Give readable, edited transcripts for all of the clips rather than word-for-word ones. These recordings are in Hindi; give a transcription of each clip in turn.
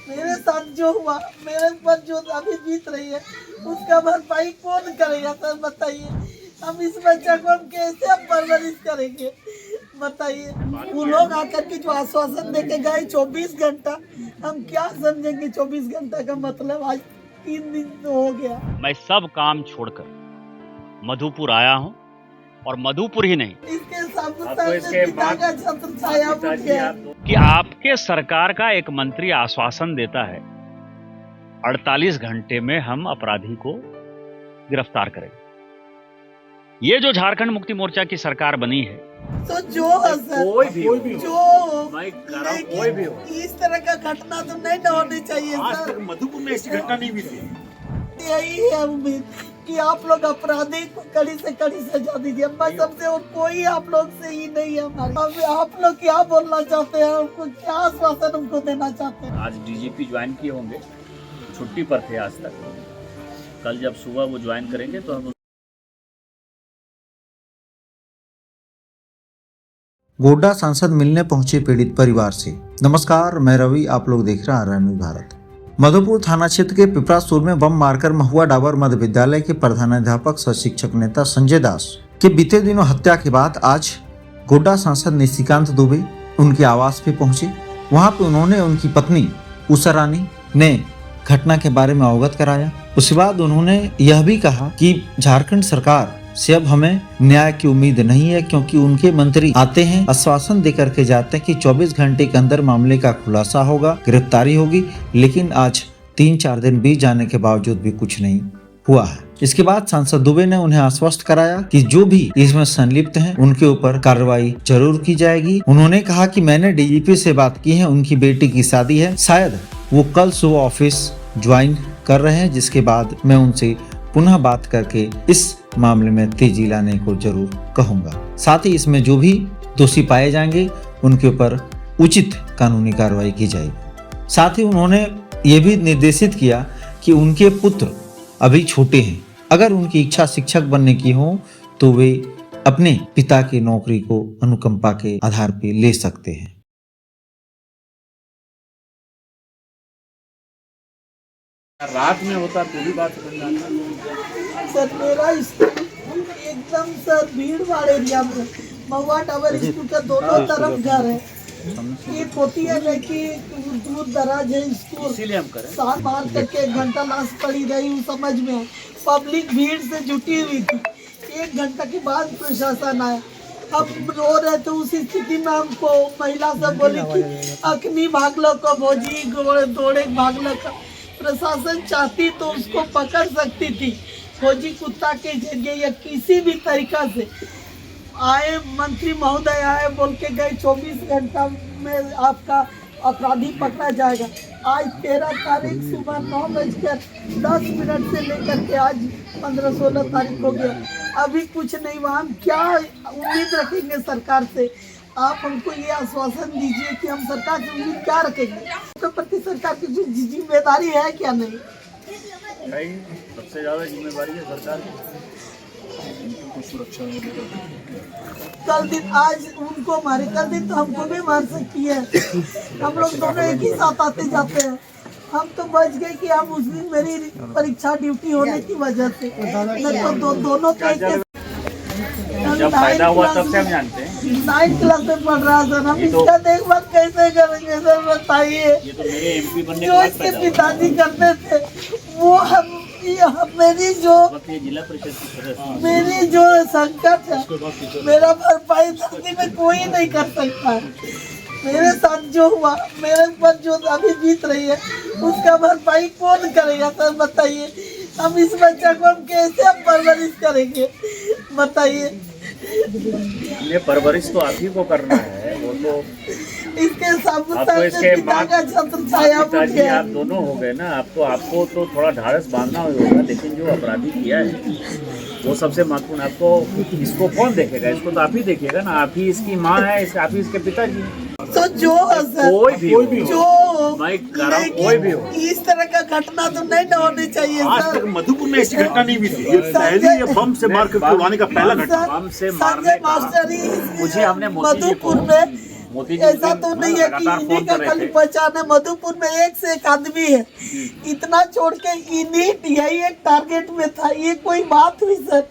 मेरे साथ जो हुआ, मेरे ऊपर जो अभी बीत रही है, उसका भरपाई कौन करेगा सर बताइए। हम इस बच्चा को हम कैसे हम परवरिश करेंगे बताइए। वो लोग आकर के जो आश्वासन देके गए 24 घंटा, हम क्या समझेंगे 24 घंटा का मतलब। आज 3 दिन तो हो गया। मैं सब काम छोड़कर मधुपुर आया हूं और मधुपुर ही नहीं इसके सामने पिता का छत्र छाया उठ गया कि आपके सरकार का एक मंत्री आश्वासन देता है 48 घंटे में हम अपराधी को गिरफ्तार करेंगे। ये जो झारखंड मुक्ति मोर्चा की सरकार बनी है, तो जो सर कोई भी जो मैं कर रहा हूं, कोई भी हो, इस तरह का घटना तो नहीं न होनी चाहिए आज सर। तक मधुपुर में ऐसी घटना नहीं हुई थी। यही है उम्मीद कि आप लोग अपराधी को कड़ी से कड़ी सजा दीजिए। मैं सबसे वो कोई आप लोग से ही नहीं है हमारी। अब आप लोग क्या बोलना चाहते हैं, उनको क्या आश्वासन उनको देना चाहते हैं। आज डीजीपी ज्वाइन किए होंगे, छुट्टी पर थे आज तक। कल जब सुबह वो ज्वाइन करेंगे तो हम गोड्डा सांसद मिलने पहुंचे पीड़ित परिवार से। नमस्कार, मैं रवि, आप लोग देख रहे हैं आरएमवी भारत। मधुपुर थाना क्षेत्र के पिपरासुर में बम मारकर महुआ डाबर मध्य विद्यालय के प्रधानाध्यापक सह शिक्षक नेता संजय दास के बीते दिनों हत्या के बाद आज गोड्डा सांसद निशिकांत दुबे उनके आवास पे पहुंचे। वहां पे उन्होंने उनकी पत्नी उषा रानी ने घटना के बारे में अवगत कराया। उसके बाद उन्होंने यह भी कहा कि झारखंड सरकार से अब हमें न्याय की उम्मीद नहीं है, क्योंकि उनके मंत्री आते हैं, आश्वासन देकर के जाते हैं कि 24 घंटे के अंदर मामले का खुलासा होगा, गिरफ्तारी होगी, लेकिन आज 3-4 दिन बीत जाने के बावजूद भी कुछ नहीं हुआ है। इसके बाद सांसद दुबे ने उन्हें आश्वस्त कराया कि जो भी इसमें संलिप्त हैं उनके ऊपर कार्रवाई जरूर की जाएगी। उन्होंने कहा कि मैंने डीजीपी से बात की है, उनकी बेटी की शादी है, शायद वो कल सुबह ऑफिस ज्वाइन कर रहे हैं, जिसके बाद मैं उनसे पुनः बात करके इस मामले में तेजी लाने को जरूर कहूंगा। साथ ही इसमें जो भी दोषी पाए जाएंगे उनके ऊपर उचित कानूनी कार्रवाई की जाएगी। साथ ही उन्होंने ये भी निर्देशित किया कि उनके पुत्र अभी छोटे हैं, अगर उनकी इच्छा शिक्षक बनने की हो तो वे अपने पिता की नौकरी को अनुकंपा के आधार पर ले सकते हैं। रात में होता तो भी बात समझ आता। सर मेरा स्कूल एकदम सर भीड़ भाड़ एरिया में, महुआ टावर स्कूल का दोनों तरफ घर है। एक होती है लड़की दूर दराज है स्कूल, इसीलिए हम करें। साथ मार करके 1 घंटा लाश पड़ी रही, वो समझ में है। पब्लिक भीड़ से जुटी हुई थी। 1 घंटा के बाद प्रशासन आया। अब रो रहे थे, उस स्थिति में हमको महिला सब बोली कि अखनी भाग लो को भोजी दौड़े भाग लो का। प्रशासन चाहती तो उसको पकड़ सकती थी, फौजी कुत्ता के जरिए या किसी भी तरीका से। आए मंत्री महोदय आए, बोल के गए 24 घंटा में आपका अपराधी पकड़ा जाएगा। आज 13 तारीख सुबह 9:10 से लेकर के आज 15-16 तारीख हो गया, अभी कुछ नहीं हुआ। हम क्या उम्मीद रखेंगे सरकार से? आप हमको ये आश्वासन दीजिए कि हम सरकार से उम्मीद क्या रखेंगे। तो प्रति सरकार की जो जिम्मेदारी है क्या नहीं? सबसे ज्यादा जिम्मेदारी है सरकार की सुरक्षा। कल दिन आज उनको मारे, कल दिन तो हमको भी मार सकती है। हम लोग दोनों एक ही साथ आते जाते हैं। हम तो बच गए कि हम उस दिन मेरी परीक्षा ड्यूटी होने की वजह से, नहीं तो दोनों के जब फायदा हुआ तब से हम जानते हैं। 9th क्लास में पढ़ रहा सर, हम इसका देखभाल कैसे करेंगे सर बताइए। ये तो मेरे एमपी बनने के जो बाद इसके पैदा पिताजी करते थे वो हम मेरी जो हुआ। ये जिला परिषद की सदस्य मेरी जो संकट है, मेरा भरपाई धरती में कोई नहीं कर सकता है। मेरे साथ जो हुआ, मेरे ऊपर जो अभी बीत रही है, उसका भरपाई कौन करेगा सर बताइए। हम इस बच्चा को हम कैसे हम परवरिश करेंगे बताइए। ये परवरिश तो आप ही को करना है। वो तो इसके आप तो इसके पिता का छत्र छाया उठ पिताजी गया। आप दोनों हो गए ना। आपको तो थोड़ा ढाढ़स बांधना होगा, लेकिन जो अपराधी किया है वो सबसे महत्वपूर्ण। आपको इसको कौन देखेगा? इसको तो आप ही देखिएगा ना। आप ही इसकी माँ है, आप ही इसके पिताजी। तो जो सर कोई भी जो मैं कर रहा हूं, कोई भी हो, इस तरह का घटना तो नहीं न होनी चाहिए आज सर। तक मधुपुर में ऐसी घटना नहीं हुई थी। ये पहली ये बम से मार के उड़ाने का पहला घटना। बम से मारने का मास्टर ही मुझे हमने मोदी जी को मधुपुर में मोदी जी ऐसा उस तो दिन नहीं है कि लगातार इन्हीं फोन का कर रहे खाली थे। पहचान है। मधुपुर में एक से एक आदमी है, इतना छोड़ के इन्हीं यही एक टारगेट में था। ये कोई बात हुई सर?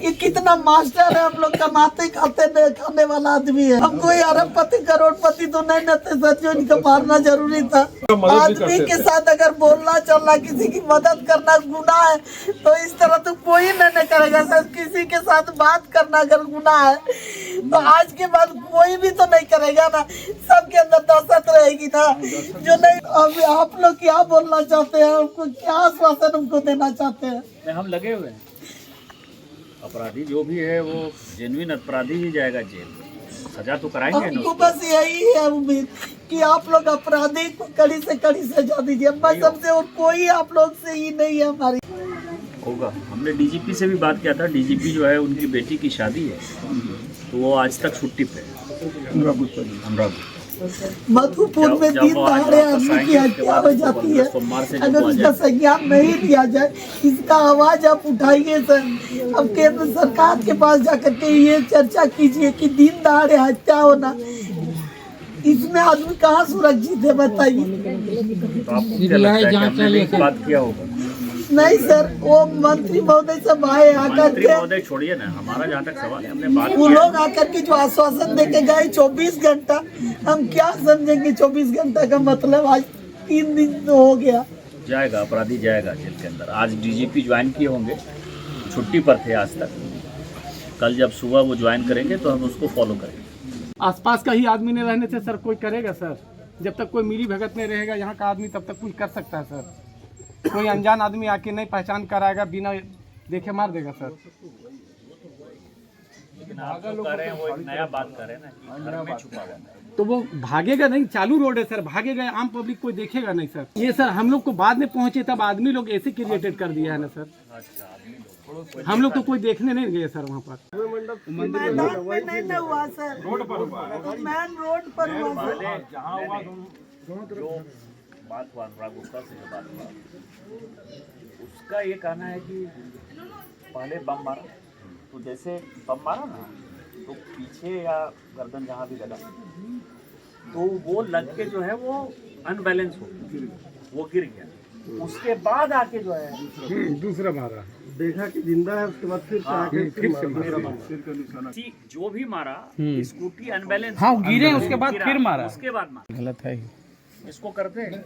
ये कितना मास्टर है, हम लोग कमाते खाते खाने वाला आदमी है। हम कोई अरबपति करोड़पति तो नहीं थे सर जो इनको मारना जरूरी था। आदमी के साथ अगर बोलना चलना, किसी की मदद करना गुनाह है तो इस तरह तो कोई नहीं करेगा सर। किसी के साथ बात करना अगर गुनाह है तो आज के बाद कोई भी तो नहीं करेगा ना। सबके अंदर दहशत रहेगी ना जो नहीं। अब आप लोग क्या बोलना चाहते हैं, हमको क्या आश्वासन हमको देना चाहते हैं? में हम लगे हुए हैं। अपराधी जो भी है वो जेन्युइन अपराधी ही जाएगा जेल, सजा तो कराएंगे ना हमको उसको। बस यही है उम्मीद कि आप लोग अपराधी को कड़ी से कड़ी सजा दीजिए। बस सबसे और कोई आप लोग से ही नहीं है हमारी। होगा। हमने डीजीपी से भी बात किया था। डीजीपी जो है उनकी बेटी की शादी है तो वो आज तक छुट्टी पे है अमरावती। मधुपुर में जब दिन वो आज दहाड़े वापस आदमी की आएंगे, उसके हत्या बाद हो उसको जाती है। सोमवार से अगर जब इसका संज्ञान नहीं लिया जाए, इसका आवाज आप उठाइए सर। अब केंद्र सरकार के पास जाकर के ये चर्चा कीजिए कि दिन दहाड़े हत्या होना, इसमें आदमी कहाँ सुरक्षित है बताइए? तो आपको क्या लगता है कि हमने नहीं बात किया होगा? नहीं सर, वो मंत्री महोदय सब आए आकर मंत्री के, महोदय छोड़िए ना, हमारा जहाँ तक सवाल है हमने बात वो किया लोग आकर के जो आश्वासन देके गए 24 घंटा, हम क्या समझेंगे 24 घंटा का मतलब? आज 3 दिन तो हो गया। जाएगा, अपराधी जाएगा जेल के अंदर। आज डीजीपी ज्वाइन किए होंगे, छुट्टी पर थे आज तक। कल जब सुबह वो ज्वाइन करेंगे तो हम उसको फॉलो करेंगे। आसपास का ही आदमी नहीं रहने से सर कोई करेगा सर? जब तक कोई मिली भगत नहीं रहेगा यहाँ का आदमी तब तक कुछ कर सकता है सर। कोई अनजान आदमी आके नहीं पहचान कराएगा, बिना देखे मार देगा सर। लेकिन आप जो कह रहे हैं वो एक नया बात कर रहे हैं ना कि घर में छुपा हुआ है। तो वो भागेगा नहीं, चालू रोड है सर, भागेगा, आम पब्लिक कोई देखेगा नहीं सर। ये सर हम लोग को बाद में पहुंचे तब आदमी लोग ऐसे क्रिएटेड कर दिया है ना सर। हम लोग तो कोई देखने नहीं गए सर वहाँ पर। मैदान में नहीं ना हुआ सर, रोड पर हुआ, मेन रोड पर हुआ सर। पहले जहाँ हुआ जो बात हुआ अनुराग गुप्ता से जो बात हुआ, उसका ये कहना है कि पहले बम मारा, तो जैसे बम मारा ना तो पीछे या गर्दन जहाँ भी लगा तो वो लग के जो है वो अनबैलेंस हो गया, वो गिर गया। उसके बाद आके जो है दूसरा मारा, देखा कि जिंदा है, उसके बाद फिर जो भी मारा स्कूटी अनबैलेंस, हाँ गिरे उसके बाद फिर मारा, उसके बाद मारा। गलत है। इसको करते हैं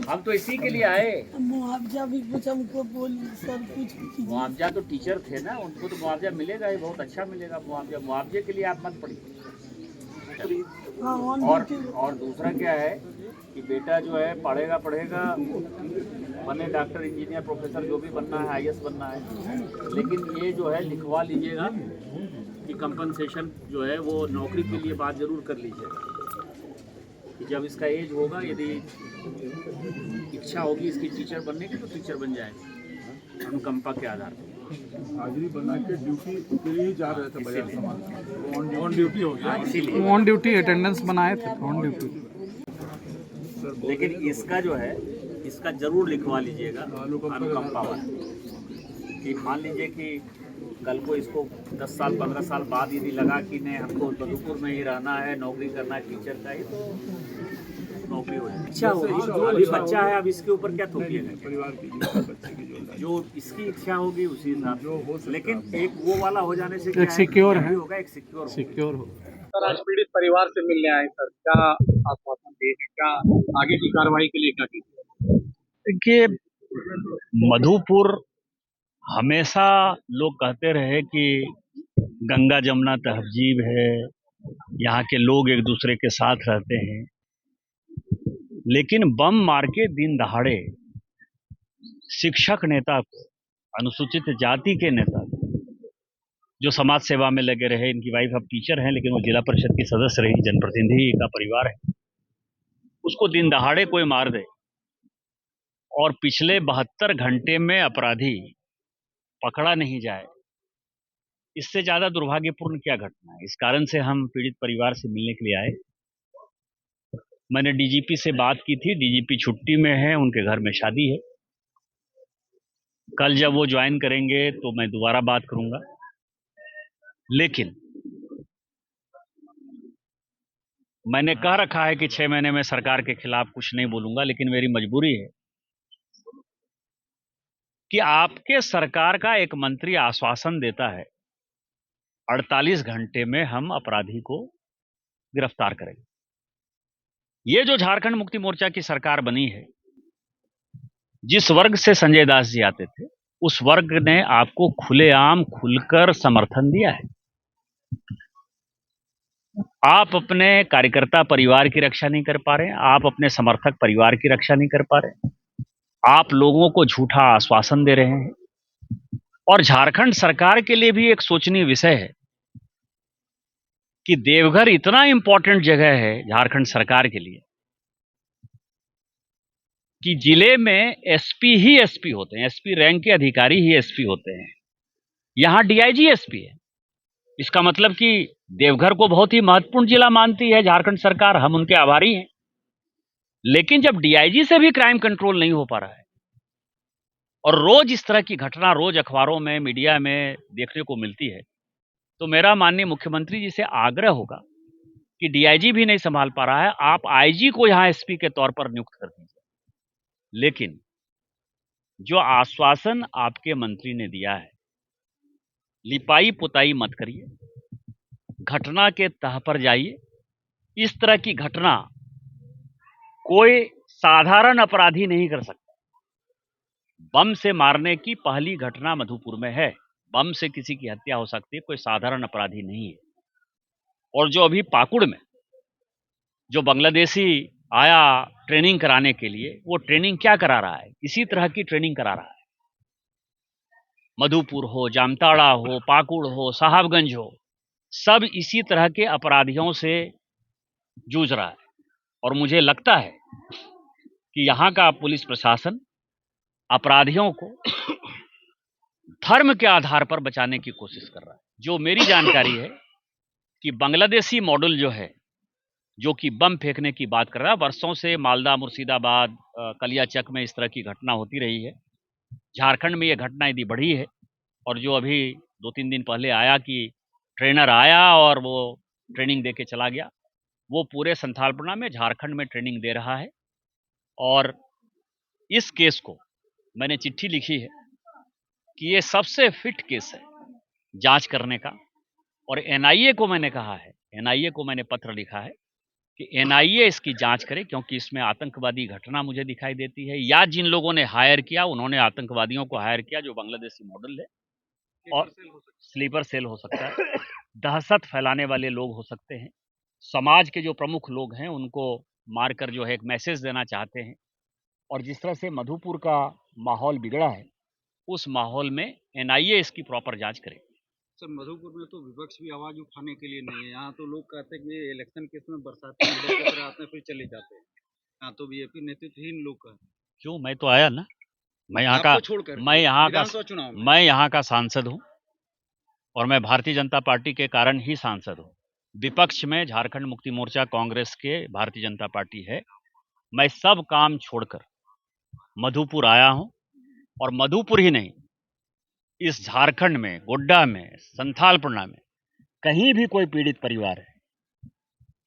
हम तो इसी के लिए आए। मुआवजा भी कुछ हमको बोल सर, कुछ कीजिए। मुआवजा तो टीचर थे ना, उनको तो मुआवजा मिलेगा ही, बहुत अच्छा मिलेगा मुआवजा। मुआवजे के लिए आप मत पढ़िए। हाँ, और दूसरा क्या है कि बेटा जो है पढ़ेगा बने डॉक्टर, इंजीनियर, प्रोफेसर, जो भी बनना है, IAS बनना है, लेकिन ये जो है लिखवा लीजिएगा कि कंपनसेशन जो है वो नौकरी के लिए बात जरूर कर लीजिएगा कि जब इसका एज होगा, यदि इच्छा होगी इसकी टीचर बनने की तो टीचर बन जाएगा अनुकंपा के आधार पर। हाजिरी बना के ड्यूटी के लिए ही जा रहे थे बाजार समाज, ऑन ड्यूटी हो गया। इसीलिए ऑन ड्यूटी अटेंडेंस बनाए थे, ऑन ड्यूटी। लेकिन इसका जो है इसका जरूर लिखवा लीजिएगा अनुकंपा वाला, कि मान लीजिए कि कल को इसको 10 साल 15 साल बाद यदि लगा कि नहीं हमको मधुपुर में ही रहना है, नौकरी करना है टीचर का ही, तो नौकरी हो जाए। इच्छा होगी, अभी बच्चा है, अब इसके ऊपर क्या थोपिएगा? परिवार की बच्चे की जो इसकी इच्छा होगी उसी हिसाब से, लेकिन एक वो वाला हो जाने से एक सिक्योर है, होगा, एक सिक्योर हो। सर आज पीड़ित परिवार से मिलने आए सर, क्या आश्वासन दिए हैं, क्या आगे की कार्रवाई के लिए क्या कीजिए? देखिए, मधुपुर हमेशा लोग कहते रहे कि गंगा जमुना तहजीब है, यहाँ के लोग एक दूसरे के साथ रहते हैं, लेकिन बम मार के दिन दहाड़े शिक्षक नेता को, अनुसूचित जाति के नेता को, जो समाज सेवा में लगे रहे, इनकी वाइफ अब टीचर हैं लेकिन वो जिला परिषद की सदस्य रही, जनप्रतिनिधि का परिवार है, उसको दिन दहाड़े कोई मार दे और पिछले 72 घंटे में अपराधी पकड़ा नहीं जाए, इससे ज्यादा दुर्भाग्यपूर्ण क्या घटना है। इस कारण से हम पीड़ित परिवार से मिलने के लिए आए। मैंने डीजीपी से बात की थी, डीजीपी छुट्टी में है, उनके घर में शादी है। कल जब वो ज्वाइन करेंगे तो मैं दोबारा बात करूंगा, लेकिन मैंने कह रखा है कि 6 महीने में सरकार के खिलाफ कुछ नहीं बोलूंगा, लेकिन मेरी मजबूरी है कि आपके सरकार का एक मंत्री आश्वासन देता है 48 घंटे में हम अपराधी को गिरफ्तार करेंगे। ये जो झारखंड मुक्ति मोर्चा की सरकार बनी है, जिस वर्ग से संजय दास जी आते थे, उस वर्ग ने आपको खुलेआम खुलकर समर्थन दिया है। आप अपने कार्यकर्ता परिवार की रक्षा नहीं कर पा रहे हैं, आप अपने समर्थक परिवार की रक्षा नहीं कर पा रहे हैं, आप लोगों को झूठा आश्वासन दे रहे हैं। और झारखंड सरकार के लिए भी एक सोचनीय विषय है कि देवघर इतना इंपॉर्टेंट जगह है झारखंड सरकार के लिए कि जिले में एसपी ही एसपी होते हैं, एसपी रैंक के अधिकारी ही एसपी होते हैं। यहां डीआईजी एसपी है। इसका मतलब कि देवघर को बहुत ही महत्वपूर्ण जिला मानती है झारखंड सरकार, हम उनके आभारी हैं। लेकिन जब डीआईजी से भी क्राइम कंट्रोल नहीं हो पा रहा है और रोज इस तरह की घटना रोज अखबारों में, मीडिया में देखने को मिलती है, तो मेरा माननीय मुख्यमंत्री जी से आग्रह होगा कि डीआईजी भी नहीं संभाल पा रहा है, आप आईजी को यहां एसपी के तौर पर नियुक्त कर दीजिए। लेकिन जो आश्वासन आपके मंत्री ने दिया है, लिपाई पुताई मत करिए, घटना के तह पर जाइए। इस तरह की घटना कोई साधारण अपराधी नहीं कर सकता। बम से मारने की पहली घटना मधुपुर में है। बम से किसी की हत्या हो सकती है, कोई साधारण अपराधी नहीं है। और जो अभी पाकुड़ में जो बांग्लादेशी आया ट्रेनिंग कराने के लिए, वो ट्रेनिंग क्या करा रहा है? इसी तरह की ट्रेनिंग करा रहा है। मधुपुर हो, जामताड़ा हो, पाकुड़ हो, साहबगंज हो, सब इसी तरह के अपराधियों से जूझ रहा है। और मुझे लगता है कि यहाँ का पुलिस प्रशासन अपराधियों को धर्म के आधार पर बचाने की कोशिश कर रहा है। जो मेरी जानकारी है कि बांग्लादेशी मॉडल जो है, जो कि बम फेंकने की बात कर रहा है, वर्षों से मालदा, मुर्शिदाबाद, कलियाचक में इस तरह की घटना होती रही है। झारखंड में ये घटना यदि बढ़ी है, और जो अभी 2-3 दिन पहले आया कि ट्रेनर आया और वो ट्रेनिंग दे के चला गया, वो पूरे संथालपना में झारखंड में ट्रेनिंग दे रहा है। और इस केस को मैंने चिट्ठी लिखी है कि ये सबसे फिट केस है जांच करने का। और एनआईए को मैंने कहा है, एनआईए को मैंने पत्र लिखा है कि एनआईए इसकी जांच करे, क्योंकि इसमें आतंकवादी घटना मुझे दिखाई देती है, या जिन लोगों ने हायर किया उन्होंने आतंकवादियों को हायर किया, जो बांग्लादेशी मॉडल है। और स्लीपर सेल हो सकता है, दहशत फैलाने वाले लोग हो सकते हैं, समाज के जो प्रमुख लोग हैं उनको मारकर जो है एक मैसेज देना चाहते हैं। और जिस तरह से मधुपुर का माहौल बिगड़ा है, उस माहौल में एनआईए इसकी प्रॉपर जांच करे। सर, मधुपुर में तो विपक्ष भी आवाज उठाने के लिए नहीं है। यहाँ तो लोग कहते हैं कि ये इलेक्शन केस में बरसाती लीडर की तरह आते हैं फिर चले जाते हैं। यहाँ तो बीजेपी नेतृत्वहीन लोग का है। क्यों? मैं तो आया ना, मैं यहाँ आपको का छोड़कर विधानसभा चुनाव में मैं यहाँ का सांसद हूँ, और मैं भारतीय जनता पार्टी के कारण ही सांसद हूँ। विपक्ष में झारखंड मुक्ति मोर्चा कांग्रेस के भारतीय जनता पार्टी है। मैं सब काम छोड़कर मधुपुर आया हूँ, और मधुपुर ही नहीं, इस झारखंड में गोड्डा में, संथालपना में कहीं भी कोई पीड़ित परिवार है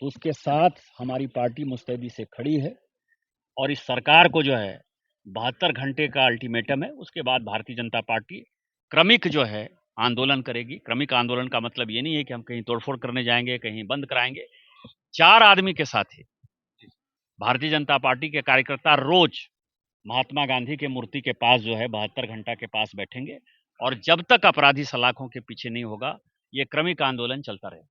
तो उसके साथ हमारी पार्टी मुस्तैदी से खड़ी है। और इस सरकार को जो है 72 घंटे का अल्टीमेटम है, उसके बाद भारतीय जनता पार्टी क्रमिक जो है आंदोलन करेगी। क्रमिक आंदोलन का मतलब ये नहीं है कि हम कहीं तोड़फोड़ करने जाएंगे, कहीं बंद कराएंगे। 4 आदमी के साथ ही भारतीय जनता पार्टी के कार्यकर्ता रोज महात्मा गांधी के मूर्ति के पास जो है 72 घंटा के पास बैठेंगे, और जब तक अपराधी सलाखों के पीछे नहीं होगा, ये क्रमिक आंदोलन चलता रहेगा।